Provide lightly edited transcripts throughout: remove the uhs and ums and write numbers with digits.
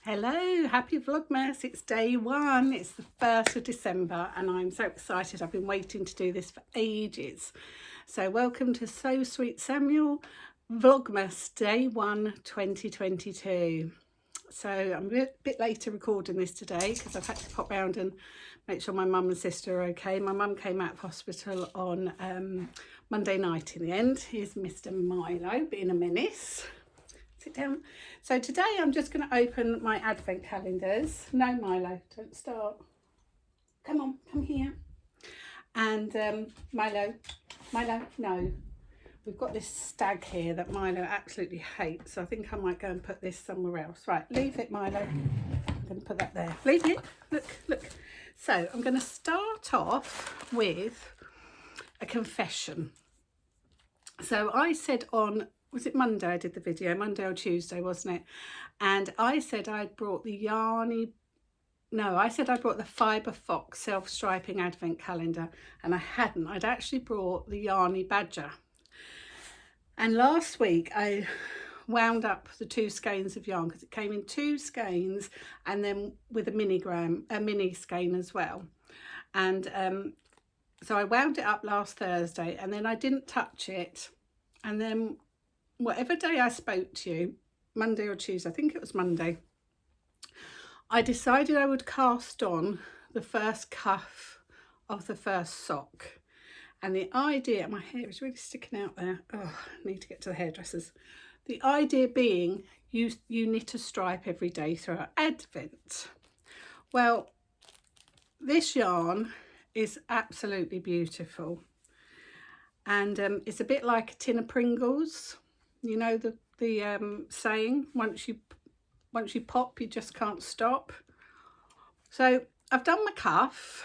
Hello, happy Vlogmas. It's day one. It's the 1st of December and I'm so excited. I've been waiting to do this for ages. So welcome to So Sweet Samuel Vlogmas day 1 2022. So I'm a bit later recording this today because I've had to pop round and make sure my mum and sister are okay. My mum came out of hospital on Monday night in the end. Here's Mr. Milo being a menace. Sit down. So today I'm just going to open my advent calendars. No, Milo, don't start. Come on, come here. And Milo, no. We've got this stag here that Milo absolutely hates. So I think I might go and put this somewhere else. Right, leave it, Milo. I'm going to put that there. Leave it. Look. So I'm going to start off with a confession. So I said on, was it Monday I did the video? Monday or Tuesday, wasn't it? And I said I'd brought the I said I brought the Fibre Fox self-striping advent calendar, and I hadn't. I'd actually brought the Yarny Badger. And last week I wound up the 2 skeins of yarn because it came in 2 skeins and then with a mini skein as well. And so I wound it up last Thursday and then I didn't touch it. And then whatever day I spoke to you, Monday or Tuesday, I think it was Monday, I decided I would cast on the first cuff of the first sock. And the idea, my hair is really sticking out there. Oh, I need to get to the hairdressers. The idea being you knit a stripe every day throughout Advent. Well, this yarn is absolutely beautiful. And it's a bit like a tin of Pringles. You know the saying, once you pop, you just can't stop. So I've done my cuff.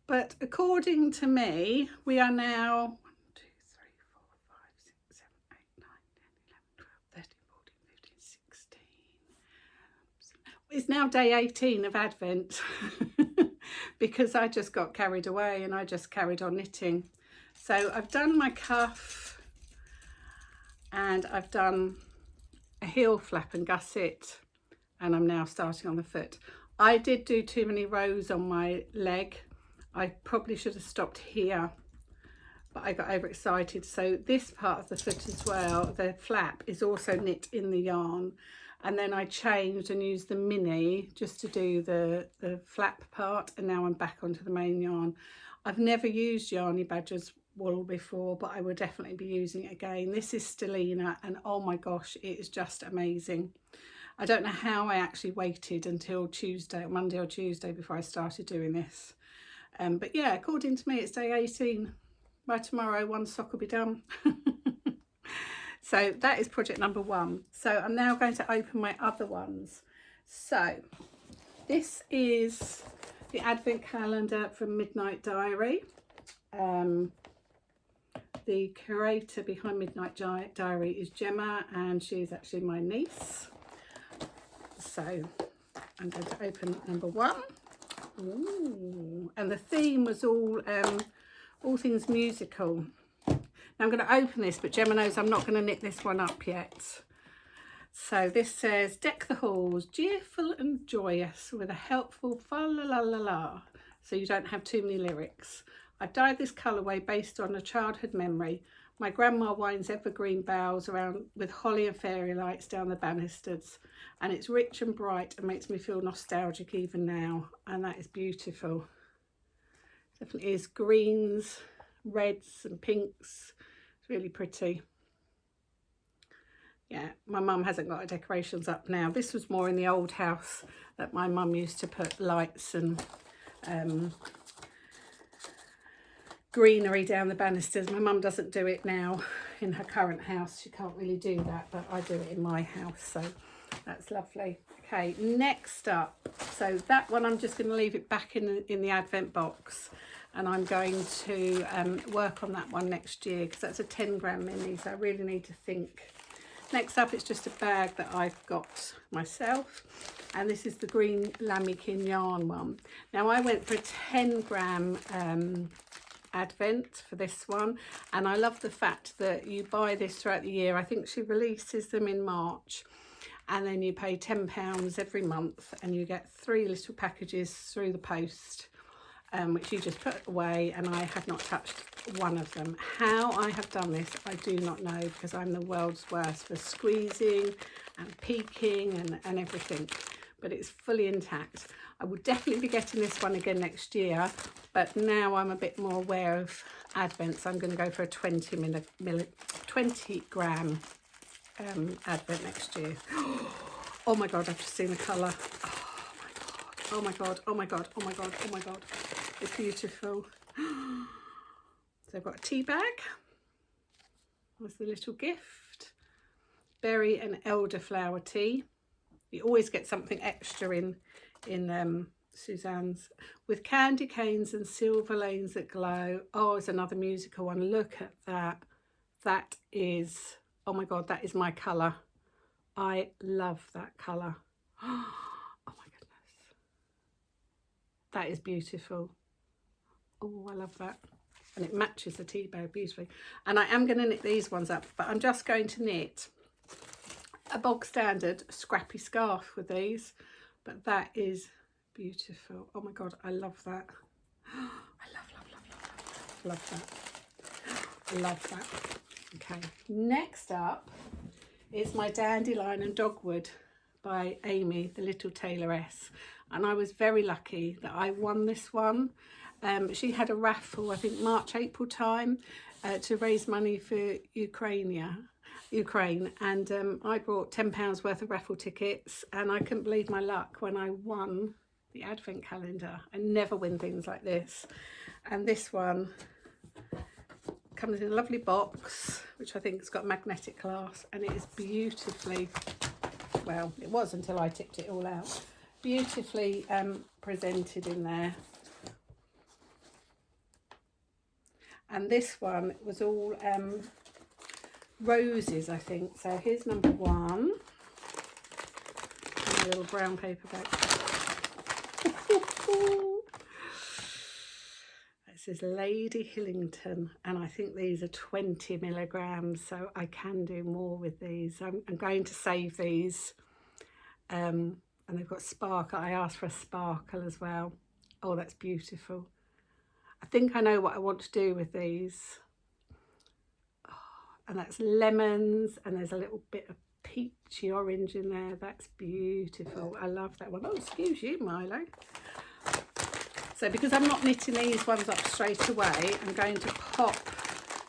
But according to me, we are now 1, 2, 3, 4, 5, 6, 7, 8, 9, 10, 11, 12, 13, 14, 15, 16. It's now day 18 of Advent because I just got carried away and I just carried on knitting. So I've done my cuff and I've done a heel flap and gusset, and I'm now starting on the foot. I did do too many rows on my leg. I probably should have stopped here, but I got overexcited. So this part of the foot as well, the flap, is also knit in the yarn. And then I changed and used the mini just to do the flap part. And now I'm back onto the main yarn. I've never used Yarny Badger's wool before, but I will definitely be using it again. This is Stellina, and oh my gosh, it is just amazing. I don't know how I actually waited until Monday or Tuesday before I started doing this. But yeah, according to me, it's day 18. By tomorrow, 1 sock will be done. So that is project number 1. So I'm now going to open my other ones. So this is the advent calendar from Midnight Diary. The curator behind Midnight Diary is Gemma, and she is actually my niece. So I'm going to open number 1. Ooh, and the theme was all things musical. Now I'm going to open this, but Gemma knows I'm not going to knit this one up yet. So this says, deck the halls, cheerful and joyous with a helpful fa la la la la, so you don't have too many lyrics. I've dyed this colourway based on a childhood memory. My grandma winds evergreen boughs around with holly and fairy lights down the banisters, and it's rich and bright and makes me feel nostalgic even now, and that is beautiful. Definitely is. Greens, reds and pinks. It's really pretty. Yeah, my mum hasn't got her decorations up now. This was more in the old house that my mum used to put lights and greenery down the banisters. My mum doesn't do it now in her current house. She can't really do that, but I do it in my house, so that's lovely. Okay, next up, so that one I'm just going to leave it back in the advent box, and I'm going to work on that one next year because that's a 10-gram mini, so I really need to think. Next up, it's just a bag that I've got myself, and this is the green lambkin yarn one. Now I went for a 10-gram advent for this one, and I love the fact that you buy this throughout the year. I think she releases them in March, and then you pay £10 every month and you get 3 little packages through the post, which you just put away, and I have not touched one of them. How I have done this, I do not know, because I'm the world's worst for squeezing and peeking and everything, but it's fully intact. I will definitely be getting this one again next year, but now I'm a bit more aware of Advent, so I'm going to go for a 20 gram Advent next year. Oh my God, I've just seen the colour. Oh my God, oh my God, oh my God, oh my God. It's beautiful. So I've got a tea bag. There's the little gift. Berry and elderflower tea. You always get something extra in Suzanne's, with candy canes and silver lanes that glow. Oh, it's another musical one. Look at that. That is, oh my God, that is my colour. I love that colour. Oh my goodness. That is beautiful. Oh, I love that. And it matches the tea bag beautifully. And I am going to knit these ones up, but I'm just going to knit a bog standard scrappy scarf with these, but that is beautiful. Oh my God, I love that. I love that. Love that. Okay, next up is my Dandelion and Dogwood by Amy, the Little Tailoress. And I was very lucky that I won this one. She had a raffle, I think March, April time, to raise money for Ukraine, and I brought £10 worth of raffle tickets, and I couldn't believe my luck when I won the advent calendar. I never win things like this. And this one comes in a lovely box, which I think has got magnetic glass, and it is beautifully, well, it was until I tipped it all out, beautifully presented in there. And this one was all roses, I think. So here's number 1. And a little brown paper bag. It says Lady Hillington, and I think these are 20 milligrams, so I can do more with these. I'm going to save these. And they've got sparkle. I asked for a sparkle as well. Oh, that's beautiful. I think I know what I want to do with these. Oh, and that's lemons, and there's a little bit of peachy orange in there. That's beautiful. I love that one. Oh, excuse you, Milo. So because I'm not knitting these ones up straight away, I'm going to pop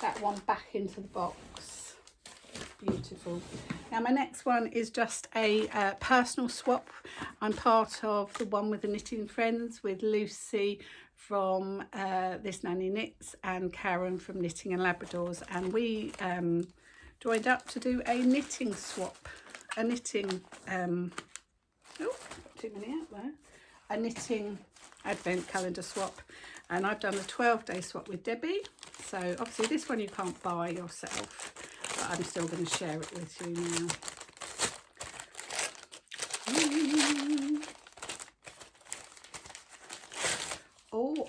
that one back into the box. Beautiful. Now my next one is just a personal swap. I'm part of the one with the Knitting Friends with Lucy from This Nanny Knits and Karen from Knitting and Labradors, and we joined up to do a knitting swap, a knitting oh, got too many out there, a knitting advent calendar swap, and I've done the 12-day swap with Debbie. So obviously this one you can't buy yourself, but I'm still going to share it with you now.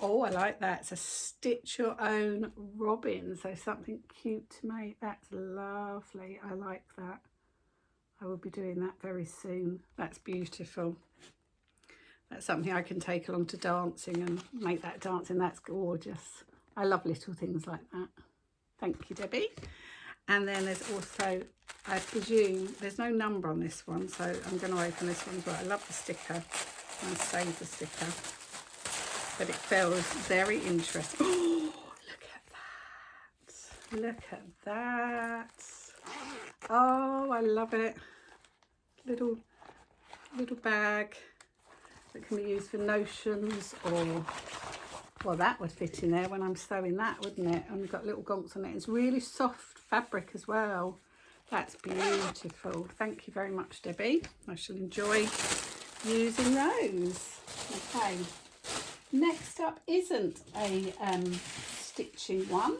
Oh, I like that. It's a stitch your own robin, so something cute to make. That's lovely. I like that. I will be doing that very soon. That's beautiful. That's something I can take along to dancing and make that dancing. That's gorgeous. I love little things like that. Thank you, Debbie. And then there's also, I presume, there's no number on this one, so I'm going to open this one as well. I love the sticker. I'll save the sticker. But it feels very interesting. Oh, look at that. Look at that. Oh, I love it. Little bag that can be used for notions, or, well, that would fit in there when I'm sewing that, wouldn't it? And we've got little gonks on it. It's really soft fabric as well. That's beautiful. Thank you very much, Debbie. I shall enjoy using those. Okay. Next up isn't a stitching one.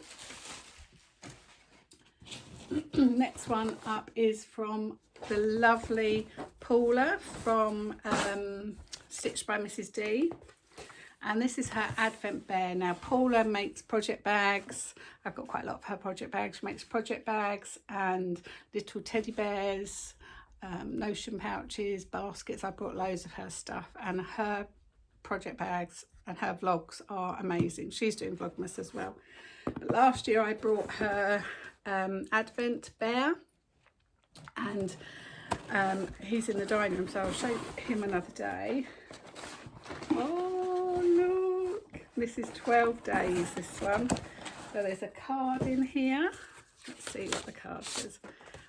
Next one up is from the lovely Paula from Stitched by Mrs. D. And this is her Advent Bear. Now, Paula makes project bags. I've got quite a lot of her project bags. She makes project bags and little teddy bears. notion pouches, baskets. I brought loads of her stuff, and her project bags and her vlogs are amazing. She's doing Vlogmas as well. But last year I brought her Advent bear, and he's in the dining room, so I'll show him another day. Oh look, this is 12 days, this one. So there's a card in here. Let's see what the card says.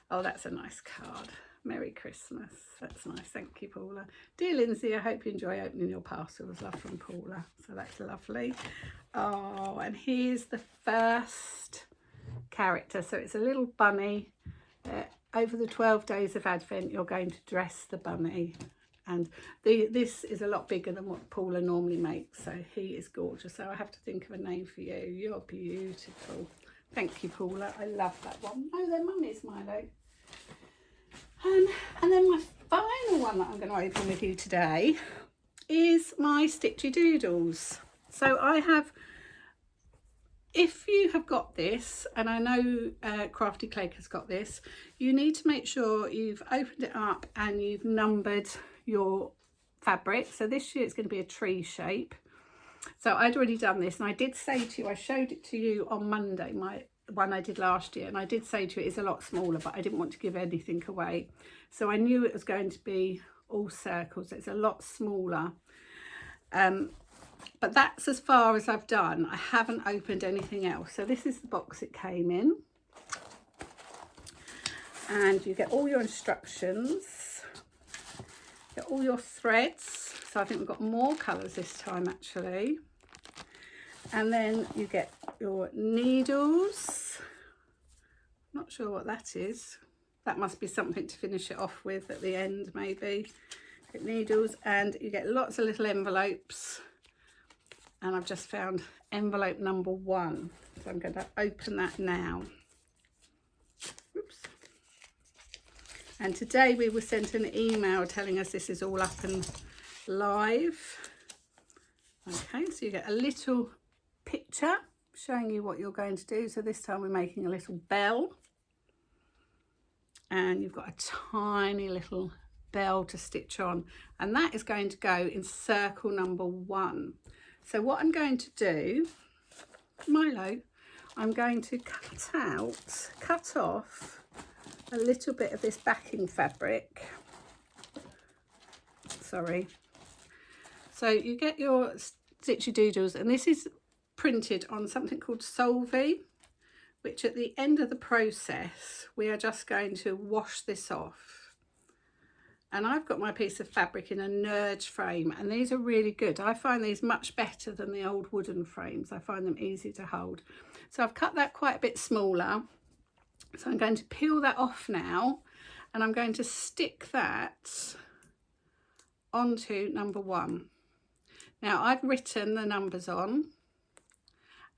Oh, that's a nice card. Merry Christmas. That's nice. Thank you, Paula. Dear Lindsay, I hope you enjoy opening your parcels. Love from Paula. So that's lovely. Oh, and here's the first character. So it's a little bunny. Over the 12 days of Advent, you're going to dress the bunny. And this is a lot bigger than what Paula normally makes. So he is gorgeous. So I have to think of a name for you. You're beautiful. Thank you, Paula. I love that one. Oh, they're mummies, Milo. And then my final one that I'm going to open with you today is my Stitchy Doodles. So I have, if you have got this, and I know Crafty Clegg has got this, you need to make sure you've opened it up and you've numbered your fabric. So this year it's going to be a tree shape. So I'd already done this, and I did say to you, I showed it to you on Monday, my one I did last year, and I did say to you it's a lot smaller, but I didn't want to give anything away. So I knew it was going to be all circles. It's a lot smaller. But that's as far as I've done. I haven't opened anything else. So this is the box it came in. And you get all your instructions, get all your threads. So I think we've got more colours this time actually. And then you get your needles. Not sure what that is. That must be something to finish it off with at the end maybe. Get needles, and you get lots of little envelopes. And I've just found envelope number 1. So I'm going to open that now. Oops. And today we were sent an email telling us this is all up and live. Okay, so you get a little picture showing you what you're going to do. So this time we're making a little bell, and you've got a tiny little bell to stitch on, and that is going to go in circle number 1. So what I'm going to do, Milo, I'm going to cut off a little bit of this backing fabric. Sorry. So you get your Stitchy Doodles, and this is printed on something called Solvay, which at the end of the process we are just going to wash this off. And I've got my piece of fabric in a nurge frame, and these are really good. I find these much better than the old wooden frames. I find them easy to hold. So I've cut that quite a bit smaller. So I'm going to peel that off now, and I'm going to stick that onto number 1. Now I've written the numbers on,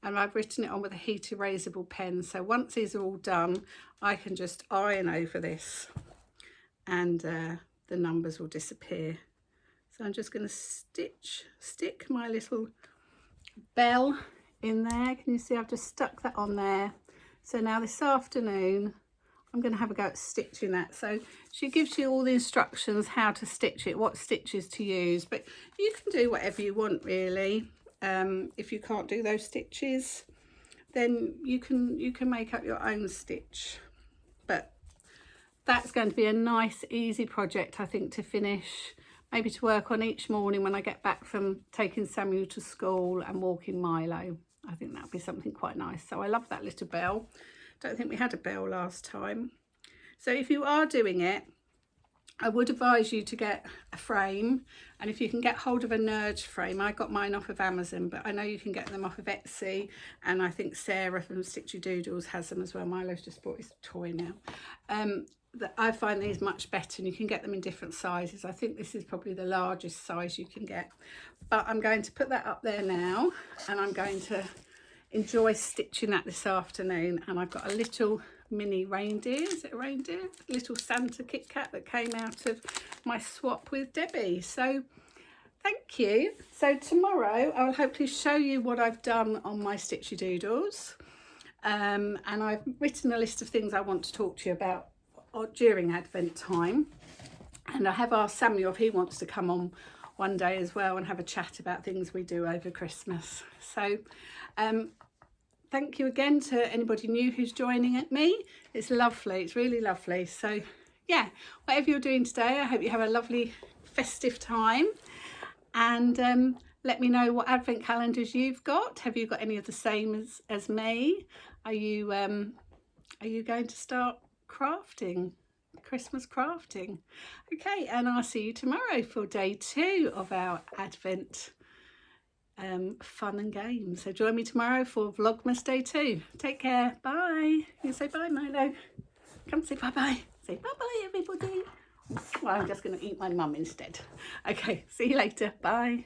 and I've written it on with a heat erasable pen. So once these are all done, I can just iron over this, and the numbers will disappear. So I'm just going to stick my little bell in there. Can you see I've just stuck that on there? So now this afternoon I'm going to have a go at stitching that. So she gives you all the instructions how to stitch it, what stitches to use, but you can do whatever you want really. If you can't do those stitches, then you can make up your own stitch. But that's going to be a nice easy project, I think, to finish, maybe to work on each morning when I get back from taking Samuel to school and walking Milo. I think that'll be something quite nice. So I love that little bell. Don't think we had a bell last time. So if you are doing it, I would advise you to get a frame, and if you can get hold of a nurge frame, I got mine off of Amazon, but I know you can get them off of Etsy, and I think Sarah from Stitchy Doodles has them as well. Milo's just bought his toy now. I find these much better, and you can get them in different sizes. I think this is probably the largest size you can get, but I'm going to put that up there now, and I'm going to enjoy stitching that this afternoon. And I've got a little mini reindeer, is it a reindeer? Little Santa Kit Kat that came out of my swap with Debbie. So thank you. So tomorrow I'll hopefully show you what I've done on my Stitchy Doodles, and I've written a list of things I want to talk to you about during Advent time. And I have asked Samuel if he wants to come on one day as well and have a chat about things we do over Christmas. So thank you again to anybody new who's joining me. It's lovely, it's really lovely. So yeah, whatever you're doing today, I hope you have a lovely festive time. And let me know what advent calendars you've got. Have you got any of the same as me? Are you going to start crafting, Christmas crafting? Okay, and I'll see you tomorrow for day 2 of our Advent fun and games. So join me tomorrow for Vlogmas day 2. Take care. Bye. You say bye, Milo. Come say bye-bye. Say bye-bye, everybody. Well, I'm just going to eat my mum instead. Okay, see you later. Bye.